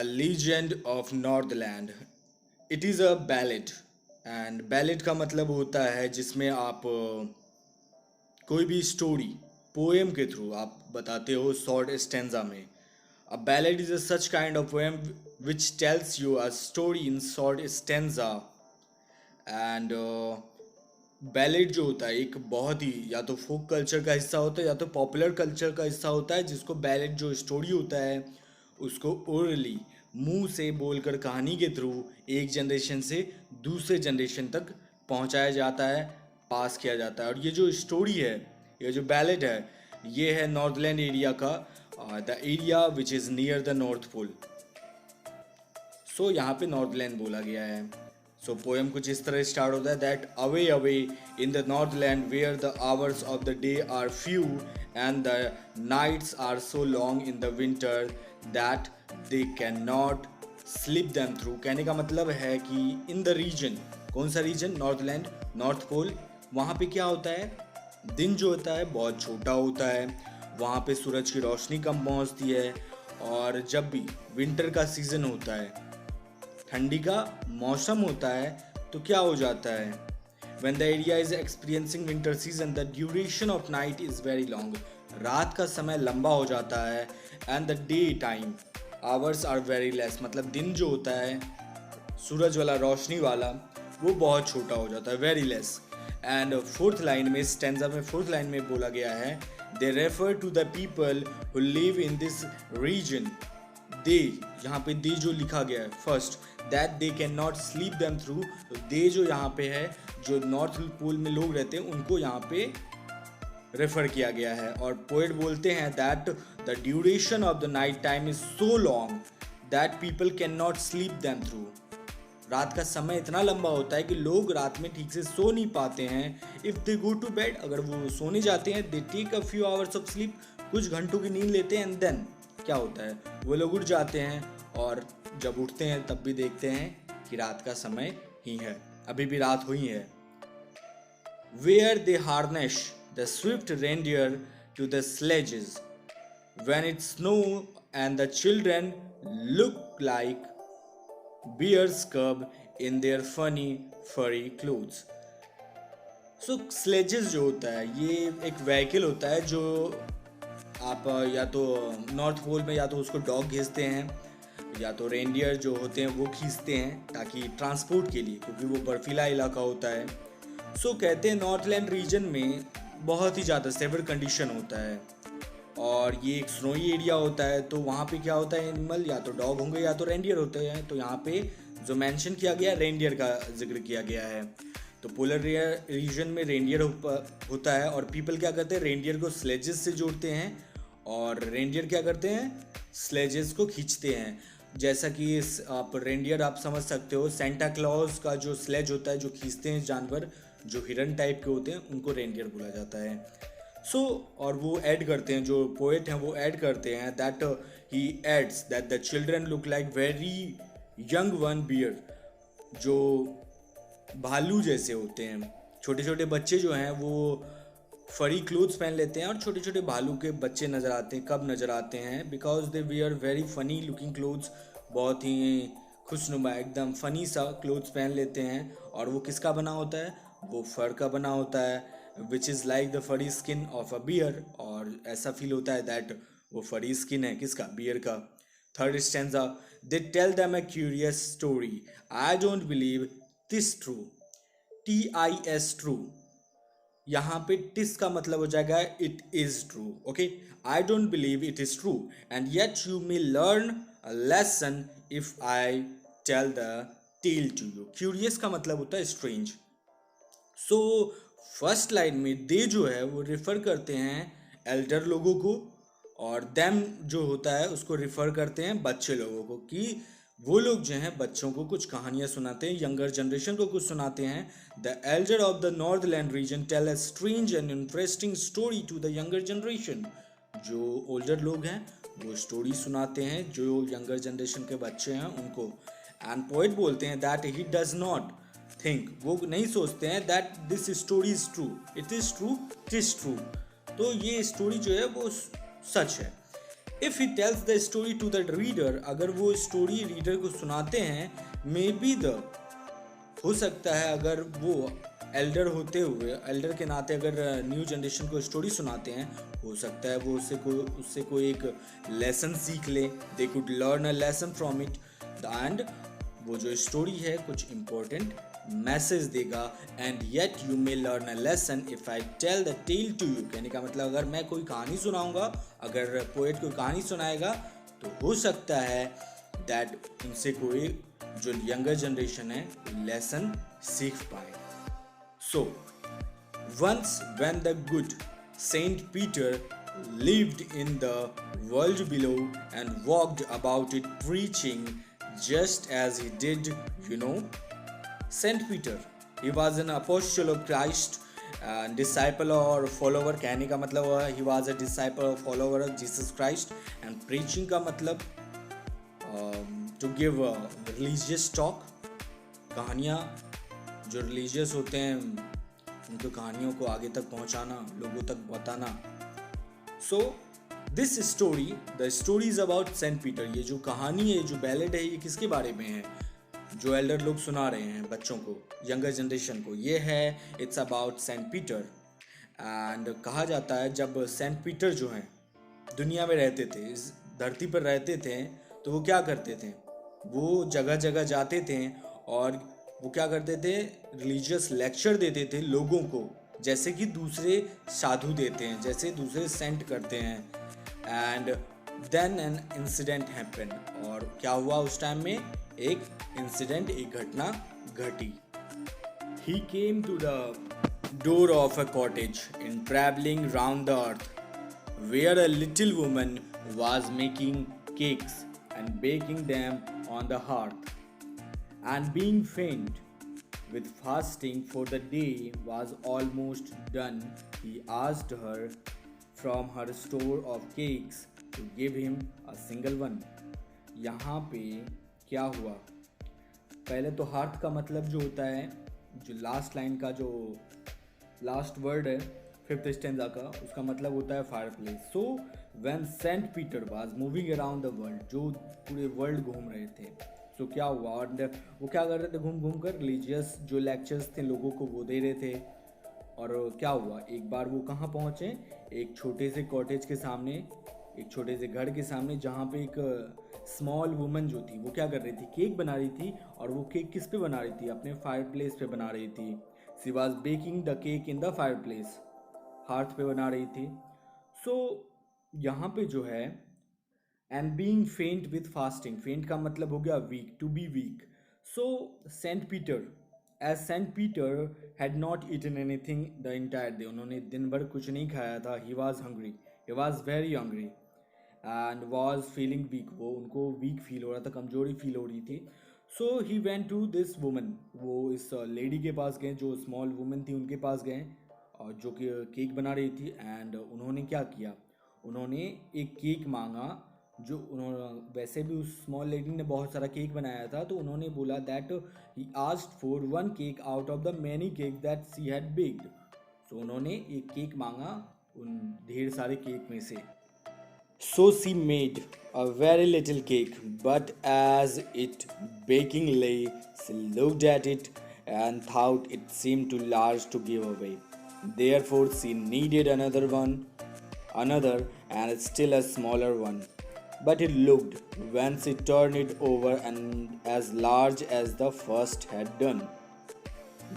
Legend of Northland. It is a ballad. And ballad का मतलब होता है जिसमें आप कोई भी स्टोरी पोएम के थ्रू आप बताते हो शॉर्ट स्टेंजा में। A ballad is a such kind of poem which tells you a story in short stanza. And ballad जो होता है एक बहुत ही या तो फोक कल्चर का हिस्सा होता है या तो पॉपुलर कल्चर का हिस्सा होता है, जिसको बैलेड जो स्टोरी होता है उसको ओरली मुंह से बोलकर कहानी के थ्रू एक जनरेशन से दूसरे जनरेशन तक पहुंचाया जाता है, पास किया जाता है। और ये जो स्टोरी है, ये जो बैलेड है, ये है नॉर्थलैंड एरिया का, the area which is near the North Pole. So यहाँ पे नॉर्थलैंड बोला गया है। सो पोएम कुछ इस तरह स्टार्ट होता है that away away in the northland where the hours of the day are few and the nights are so long in the winter that they can not sleep them through. कहने का मतलब है कि in the reason, कौन सा reason? Northland, north pole. वहाँ पे क्या होता है, दिन जो होता है बहुत छोटा होता है, वहाँ पे सूरज की रोशनी कम पहुँचती है। और जब भी विंटर का सीज़न होता है, ठंडी का मौसम होता है, तो क्या हो जाता है, when the area is experiencing winter season the duration of night is very long। रात का समय लंबा हो जाता है and the day time hours are very less। मतलब दिन जो होता है सूरज वाला, रोशनी वाला, वो बहुत छोटा हो जाता है, very less. And fourth line में, स्टेंजा में फोर्थ लाइन में बोला गया है they refer to the people who live in this region. They, यहाँ पे दे जो लिखा गया है first, that they can not sleep them through. तो दे जो यहाँ पे है, जो नॉर्थ पोल में लोग रहते हैं, उनको यहाँ पे रेफर किया गया है। और पोएट बोलते हैं that the duration of the night time is so long that people can not sleep them through. रात का समय इतना लंबा होता है कि लोग रात में ठीक से सो नहीं पाते हैं। If they go to bed, अगर वो सोने जाते हैं, they take a few hours of sleep, कुछ घंटों की नींद लेते हैं, एंड देन क्या होता है, वो लोग उठ जाते हैं और जब उठते हैं तब भी देखते हैं कि रात का समय ही है, अभी भी रात हुई है। Where they harness the swift reindeer to the sledges when it snow and the children look like bears cub in their funny furry clothes। So sledges जो होता है ये एक व्हीकल होता है जो आप या तो नॉर्थ पोल में या तो उसको डॉग खींचते हैं या तो रेंडियर जो होते हैं वो खींचते हैं ताकि ट्रांसपोर्ट के लिए, क्योंकि वो बर्फीला इलाका होता है। सो कहते हैं नॉर्थलैंड रीजन में बहुत ही ज़्यादा सेवर कंडीशन होता है और ये एक स्नोई एरिया होता है। तो वहाँ पे क्या होता है, एनिमल या तो डॉग होंगे या तो रेंडियर होते हैं। तो यहाँ पे जो मेंशन किया गया रेंडियर का जिक्र किया गया है। तो पोलर रीजन में रेंडियर होता है और पीपल क्या करते हैं, रेंडियर को स्लेजेस से जोड़ते हैं और रेंडियर क्या करते हैं, स्लेजेस को खींचते हैं। जैसा कि आप रेंडियर आप समझ सकते हो, सेंटा क्लॉज का जो स्लेज होता है जो खींचते हैं जानवर जो हिरन टाइप के होते हैं, उनको रेंडियर बोला जाता है। सो और वो ऐड करते हैं, जो पोएट हैं वो ऐड करते हैं that he adds that the children look like very young one bear. जो भालू जैसे होते हैं, छोटे छोटे बच्चे जो हैं वो फरी क्लोथ्स पहन लेते हैं और छोटे छोटे भालू के बच्चे नज़र आते हैं। कब नज़र आते हैं? Because they wear very funny looking clothes, बहुत ही खुशनुमा एकदम फनी सा क्लोथ्स पहन लेते हैं। और वो किसका बना होता है? वो फर का बना होता है, विच इज़ लाइक द फरी स्किन ऑफ अ बियर। और ऐसा फील होता है दैट वो फरी स्किन है किसका? बियर का। Third stanza, they tell them a curious story, I don't believe this true. TIS true, यहाँ पे टिस का मतलब हो जाएगा it is true. Okay, I don't believe it is true and yet you may learn a lesson if I tell the tale to you. Curious का मतलब होता है स्ट्रेंज। सो फर्स्ट लाइन में दे जो है वो रेफर करते हैं एल्डर लोगों को और देम जो होता है उसको रेफर करते हैं बच्चे लोगों को, कि वो लोग जो हैं बच्चों को कुछ कहानियाँ सुनाते हैं, यंगर जनरेशन को कुछ सुनाते हैं। The elder of the northland region tell a strange and interesting story to the younger generation. जो ओल्डर लोग हैं वो स्टोरी सुनाते हैं जो यंगर जनरेशन के बच्चे हैं उनको। एंड पोएट बोलते हैं that he does not think, वो नहीं सोचते हैं that this story is true, it is true, it is true. तो ये स्टोरी जो है वो सच है। If he tells the story to the reader, अगर वो स्टोरी रीडर को सुनाते हैं, मे बी द, हो सकता है अगर वो एल्डर होते हुए, एल्डर के नाते अगर न्यू जनरेशन को स्टोरी सुनाते हैं, हो सकता है वो उससे कोई एक लेसन सीख ले, they could learn a lesson from it, and वो जो स्टोरी है कुछ इम्पोर्टेंट मैसेज देगा। And yet you may learn a lesson if I tell the tale to you, कहने का मतलब अगर मैं कोई कहानी सुनाऊंगा, अगर पोएट कोई कहानी सुनाएगा, तो हो सकता है दैट उनसे कोई जो यंगर जनरेशन है लेसन सीख पाए। So once when the good Saint Peter lived in the world below and walked about it preaching just as he did, you know, Saint Peter, he was an apostle of Christ, disciple or follower, कहने का मतलब he was a disciple or follower of Jesus Christ, and preaching का मतलब to give a religious talk, कहानियाँ जो religious होते हैं उनको कहानियों को आगे तक पहुँचाना, लोगों तक बताना। So this story, the story is about Saint Peter, ये जो कहानी है, जो बैलेड है, ये किसके बारे में है, जो एल्डर लोग सुना रहे हैं बच्चों को, यंगर जनरेशन को, ये है it's about Saint Peter. And कहा जाता है जब सेंट पीटर जो हैं दुनिया में रहते थे, इस धरती पर रहते थे, तो वो क्या करते थे, वो जगह जगह जाते थे और वो क्या करते थे, रिलीजियस लेक्चर देते थे लोगों को, जैसे कि दूसरे साधु देते हैं, जैसे दूसरे सेंट करते हैं। And then an incident happen, और क्या हुआ उस टाइम में, एक इंसिडेंट, एक घटना घटी। He came to the door of a cottage in travelling round the earth, where a little woman was making cakes and baking them on the hearth, and being faint with fasting for the day was almost done, he asked her from her store of cakes to give him a single one. यहाँ पे क्या हुआ, पहले तो hearth का मतलब जो होता है, जो लास्ट लाइन का जो लास्ट वर्ड है फिफ्थ स्टेंजा का, उसका मतलब होता है fireplace. So when Saint Peter was moving around the world, जो पूरे वर्ल्ड घूम रहे थे, तो क्या हुआ, और वो क्या कर रहे थे, घूम घूम कर रिलीजियस जो लेक्चर्स थे लोगों को वो दे रहे थे। और क्या हुआ, एक बार वो कहाँ पहुँचे, एक छोटे से कॉटेज के सामने, एक छोटे से घर के सामने, जहाँ पे एक स्मॉल वुमन जो थी वो क्या कर रही थी, केक बना रही थी। और वो केक किस पे बना रही थी, अपने फायर प्लेस पे बना रही थी। She was baking the cake in the fire place, hearth पे बना रही थी। सो यहाँ पे जो है, and being faint with fasting, faint का मतलब हो गया weak, to be weak. So Saint Peter, as Saint Peter had not eaten anything the entire day, उन्होंने दिन भर कुछ नहीं खाया था। He was hungry, he was very hungry and was feeling weak, वो उनको वीक फील हो रहा था, कमजोरी फील हो रही थी। So he went to this woman, वो इस लेडी के पास गए, जो स्मॉल वुमन थी उनके पास गए, और जो कि केक बना रही थी। एंड उन्होंने क्या किया, उन्होंने एक केक मांगा, जो उन्होंने वैसे भी उस स्मॉल लेडी ने बहुत सारा केक बनाया था, तो उन्होंने बोला that he asked for one cake out of the many cake that she had baked. So उन्होंने एक केक मांगा उन ढेर सारे केक में से। So she made a very little cake, but as it baking lay, she looked at it and thought it seemed too large to give away. Therefore, she needed another, and still a smaller one. But it looked, when she turned it over, and as large as the first had done.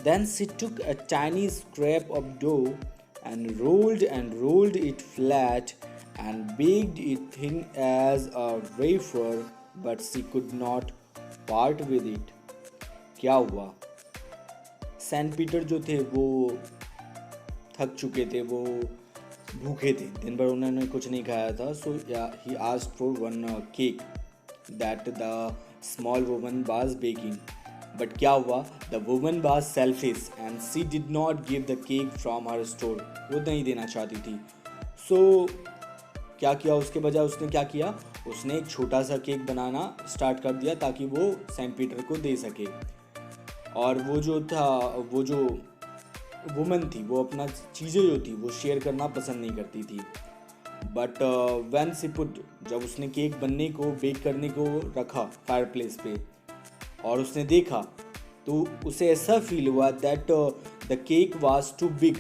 Then she took a tiny scrap of dough and rolled it flat and baked it thin as a wafer, but she could not part with it. क्या हुआ, Saint Peter जो थे वो थक चुके थे, वो भूखे थे, दिन भर उन्होंने कुछ नहीं खाया था। So he asked for one cake that the small woman was baking. But क्या हुआ, the woman was selfish and she did not give the cake from her store, वो नहीं देना चाहती थी। सो क्या किया, उसके बजाय उसने क्या किया, उसने एक छोटा सा केक बनाना स्टार्ट कर दिया ताकि वो सेंट पीटर को दे सके। और वो जो था, वो जो वुमन थी, वो अपना चीज़ें जो थी वो शेयर करना पसंद नहीं करती थी। बट व्हेन सी पुट, जब उसने केक बनने को, बेक करने को रखा फायर प्लेस पे और उसने देखा, तो उसे ऐसा फील हुआ that the cake was too big,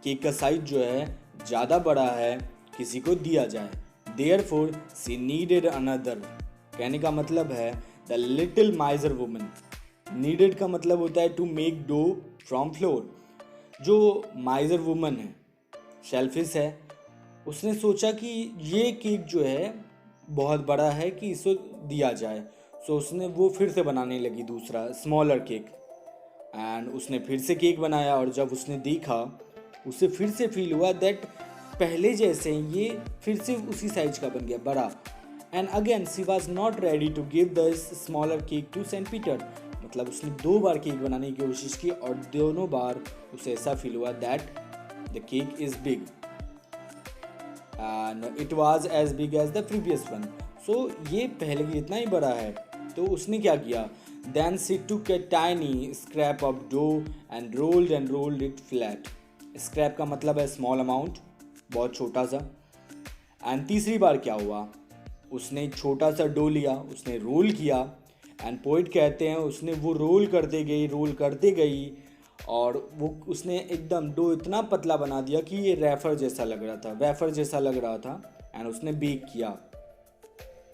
cake का साइज जो है ज़्यादा बड़ा है, किसी को दिया जाए। Therefore she kneaded another, कहने का मतलब है the little miser woman. Kneaded का मतलब होता है to make dough from flour. जो माइजर वुमन है, शेल्फिश है, उसने सोचा कि ये केक जो है बहुत बड़ा है कि इसको दिया जाए। सो उसने वो फिर से बनाने लगी दूसरा स्मॉलर केक, एंड उसने फिर से केक बनाया। और जब उसने देखा, उसे फिर से फील हुआ दैट पहले जैसे ये फिर से उसी साइज का बन गया, बड़ा। And again she was not ready to give the smaller cake to Saint Peter. मतलब उसने 2 बार केक बनाने की कोशिश की और दोनों बार उसे ऐसा फील हुआ that the cake is big and it was as big as the previous one. So ये पहले की जितना ही बड़ा है। तो उसने क्या किया, then she took a tiny scrap of dough and rolled it flat. Scrap का मतलब है स्मॉल अमाउंट, बहुत छोटा सा। एंड तीसरी बार क्या हुआ, उसने छोटा सा डो लिया, उसने रोल किया, एंड पोइट कहते हैं उसने वो रोल करते गई और वो उसने एकदम डो इतना पतला बना दिया कि ये वेफर जैसा लग रहा था एंड उसने बेक किया।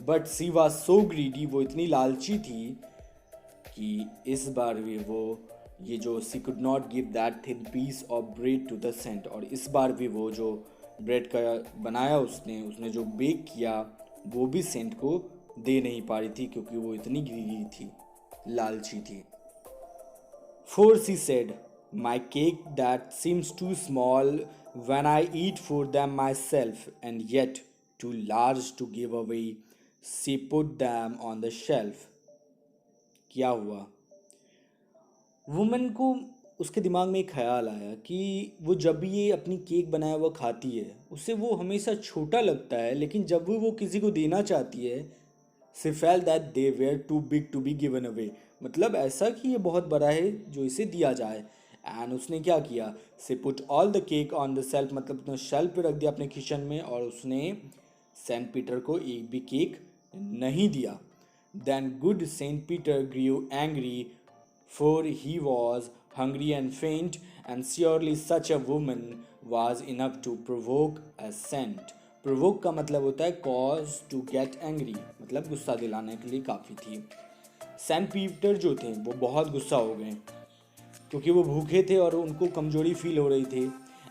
But she was so greedy, वो इतनी लालची थी कि इस बार भी वो ये जो she could not give that thin piece of bread to the saint, और इस बार भी वो जो ब्रेड का बनाया उसने जो बेक किया वो भी सेंट को दे नहीं पा रही थी क्योंकि वो इतनी ग्रीडी थी, लालची थी। For she said, my cake that seems too small when I eat for them myself, and yet too large to give away, she put them on the shelf. क्या हुआ, वुमन को उसके दिमाग में एक ख्याल आया कि वो जब भी ये अपनी केक बनाया हुआ खाती है उसे वो हमेशा छोटा लगता है, लेकिन जब भी वो किसी को देना चाहती है she felt that they were too big to be given away, मतलब ऐसा कि ये बहुत बड़ा है जो इसे दिया जाए। एंड उसने क्या किया, she put all the cake on the shelf, मतलब उसने शेल्फ पे रख दिया अपने किचन में, और उसने सेंट पीटर को एक भी केक नहीं दिया। Then good Saint Peter grew angry, for he was hungry and faint, and surely such a woman was enough to provoke a saint. provoke का मतलब होता है cause to get angry, मतलब गुस्सा दिलाने के लिए काफ़ी थी। सेंट पीटर जो थे वो बहुत गुस्सा हो गए क्योंकि वो भूखे थे और उनको कमजोरी फील हो रही थी।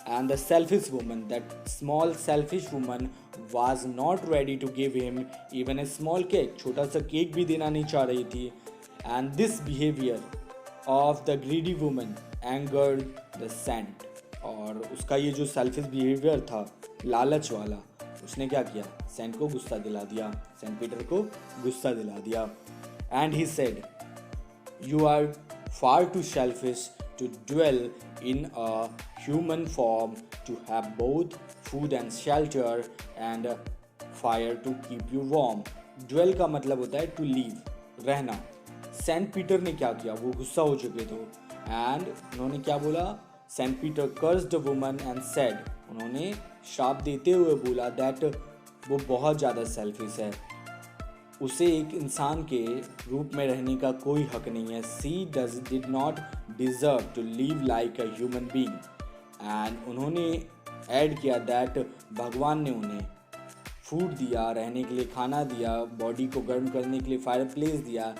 And the selfish woman, that small selfish woman was not ready to give him even a small cake, छोटा सा केक भी देना नहीं चाह रही थी। And this behaviour of the greedy woman angered the saint, और उसका ये जो सेल्फिश बिहेवियर था, लालच वाला, उसने क्या किया, सेंट को गुस्सा दिला दिया, सेंट पीटर को गुस्सा दिला दिया। And he said, you are far too selfish to dwell in a human form, to have both food and shelter and a fire to keep you warm. dwell का मतलब होता है to live, रहना। Saint Peter ने क्या किया, वो गुस्सा हो चुके थे एंड उन्होंने क्या बोला, Saint Peter cursed the woman and said, उन्होंने श्राप देते हुए बोला दैट वो बहुत ज़्यादा सेल्फिश है, उसे एक इंसान के रूप में रहने का कोई हक नहीं है। She did not deserve to live like a human being. And उन्होंने ऐड किया दैट भगवान ने उन्हें फूड दिया, रहने के लिए खाना दिया, बॉडी को गर्म करने के लिए फायर प्लेस दिया,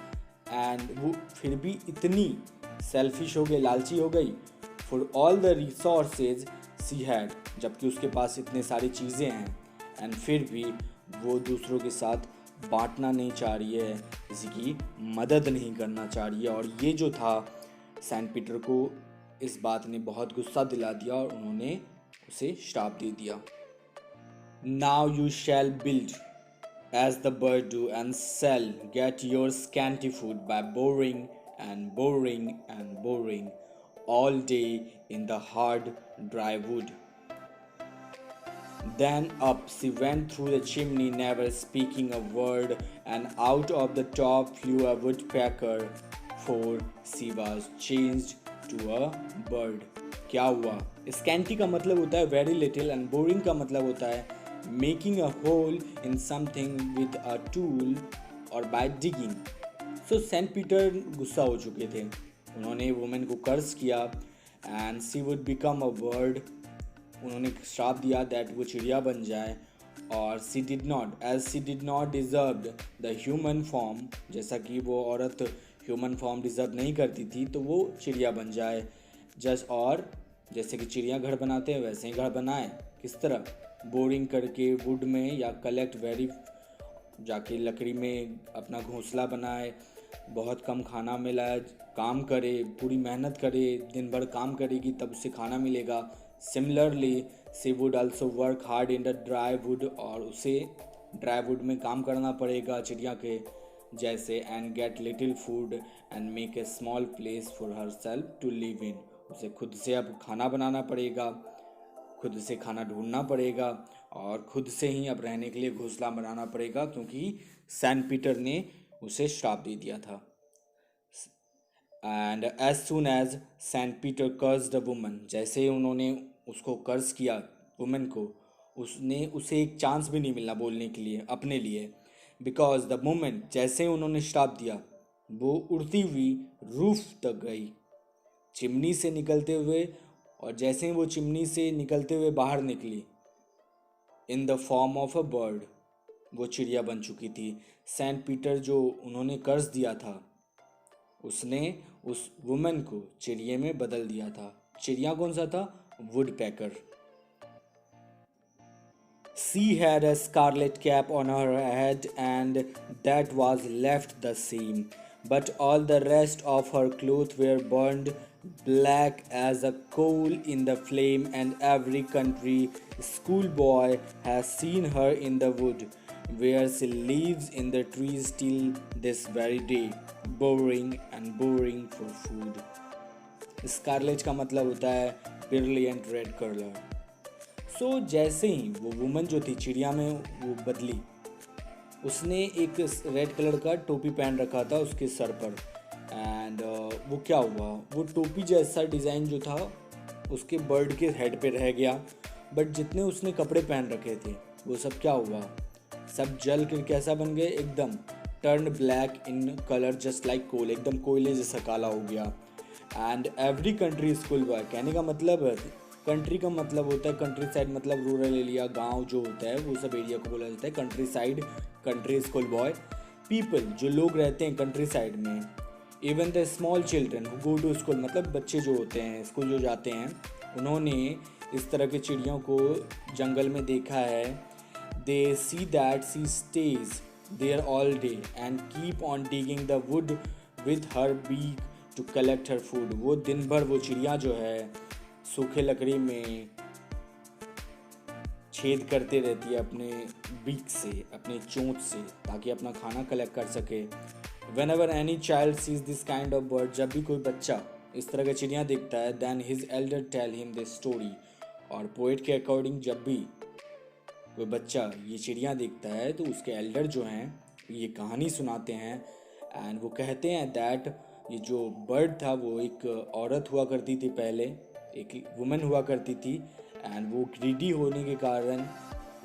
एंड वो फिर भी इतनी सेल्फिश हो गई, लालची हो गई। For all the resources she had, जबकि उसके पास इतने सारी चीज़ें हैं, एंड फिर भी वो दूसरों के साथ बांटना नहीं चाह रही है, किसी की मदद नहीं करना चाह रही है। और ये जो था, सेंट पीटर को इस बात ने बहुत गुस्सा दिला दिया और उन्होंने उसे श्राप दे दिया। Now you shall build as the bird do, and shall get your scanty food by boring and boring and boring all day in the hard dry wood. Then up she went through the chimney, never speaking a word, and out of the top flew a woodpecker, for she was changed to a bird. क्या हुआ? Scanty का मतलब होता है very little and boring का मतलब होता है making a hole in something with a tool और by digging. So Saint Peter गुस्सा हो चुके थे। उन्होंने वुमेन को कर्ज किया and she would become a bird. उन्होंने श्राप दिया दैट वो चिड़िया बन जाए और she did not deserve the human form, जैसा कि वो औरत ह्यूमन फॉर्म डिज़र्व नहीं करती थी तो वो चिड़िया बन जाए। और जैसे कि चिड़िया घर बनाते हैं वैसे ही घर बनाए। किस तरह? बोरिंग करके वुड में या कलेक्ट वेरी जाके लकड़ी में अपना घोंसला बनाए, बहुत कम खाना मिला, काम करे, पूरी मेहनत करे, दिन भर काम करेगी तब उसे खाना मिलेगा। Similarly she would also work hard in the dry wood, और उसे ड्राई वुड में काम करना पड़ेगा चिड़िया के जैसे, and get little food and make a small place for herself to live in. उसे खुद से अब खाना बनाना पड़ेगा, खुद से खाना ढूंढना पड़ेगा और खुद से ही अब रहने के लिए घोंसला बनाना पड़ेगा, क्योंकि सेंट पीटर ने उसे श्राप दे दिया था। And as soon as Saint Peter curse the woman, जैसे ही उन्होंने उसको कर्ज किया वुमन को, उसे एक चांस भी नहीं मिला बोलने के लिए अपने लिए। बिकॉज द मोमेंट जैसे ही उन्होंने श्राप दिया वो उड़ती हुई रूफ तक गई, चिमनी से निकलते हुए, और जैसे ही वो चिमनी से निकलते हुए बाहर निकली in the form of a bird, वो चिड़िया बन चुकी थी। सेंट पीटर जो उन्होंने कर्ज दिया था उसने उस वुमन को चिड़िया में बदल दिया था। चिड़िया कौन सा था? Would packer. She had a scarlet cap on her head and that was left the same, but all the rest of her clothes were burned black as a coal in the flame, and every country schoolboy has seen her in the wood, where she lives in the trees till this very day, boring and boring for food. Scarlet का मतलब होता है brilliant red colour. सो जैसे ही वो woman जो थी चिड़िया में वो बदली, उसने एक रेड कलर का टोपी पहन रखा था उसके सर पर, एंड वो क्या हुआ, वो टोपी जैसा डिज़ाइन जो था उसके बर्ड के हेड पे रह गया, बट जितने उसने कपड़े पहन रखे थे वो सब क्या हुआ, सब जल कर कैसा बन गए, एकदम turn black in colour just like coal, एकदम कोयले जैसा काला हो गया। And every country school boy, कहने का मतलब कंट्री का मतलब होता है कंट्री साइड, मतलब रूरल एरिया, गांव जो होता है वो सब एरिया को बोला जाता है country side, country school boy. People जो लोग रहते हैं कंट्री साइड में, even the small children who go to school, मतलब बच्चे जो होते हैं स्कूल जो जाते हैं, उन्होंने इस तरह के चिड़ियों को जंगल में देखा है। They see that she stays there all day and keep on digging the wood with her beak to collect her food. वो दिन भर वो चिड़िया जो है सूखे लकड़ी में छेद करते रहती है अपने बीक से, अपने चोंच से, ताकि अपना खाना कलेक्ट कर सके। Whenever any child sees this kind of bird, जब भी कोई बच्चा इस तरह का चिड़िया देखता है, then his elder tell him this story. और पोइट के अकॉर्डिंग जब भी कोई बच्चा ये चिड़िया देखता है तो उसके एल्डर जो हैं ये कहानी सुनाते हैं, एंड वो कहते हैं दैट ये जो बर्ड था वो एक औरत हुआ करती थी पहले, एक वुमन हुआ करती थी, एंड वो ग्रीडी होने के कारण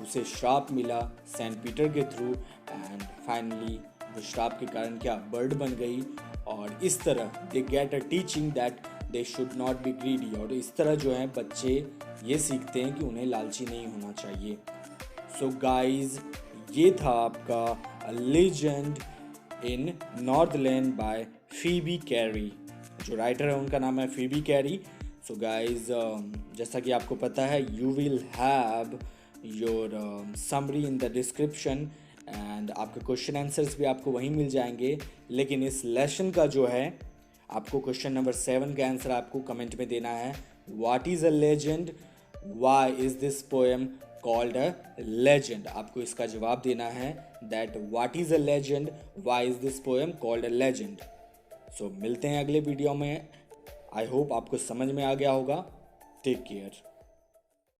उसे श्राप मिला सेंट पीटर के थ्रू, एंड फाइनली वो श्राप के कारण क्या बर्ड बन गई। और इस तरह they get a teaching that they should not be greedy, और इस तरह जो है बच्चे ये सीखते हैं कि उन्हें लालची नहीं होना चाहिए। सो गाइज, ये था आपका legend in Northland by Phoebe Cary. जो राइटर है उनका नाम है फीबी कैरी। सो गाइज, जैसा कि आपको पता है you will have your summary in the description, and आपके क्वेश्चन आंसर्स भी आपको वहीं मिल जाएंगे। लेकिन इस लेसन का जो है आपको क्वेश्चन नंबर 7 का आंसर आपको कमेंट में देना है। What is a legend, why is this poem called a legend, आपको इसका जवाब देना है that what is a legend, why is this poem called a legend. So मिलते हैं अगले वीडियो में। आई होप आपको समझ में आ गया होगा। Take care.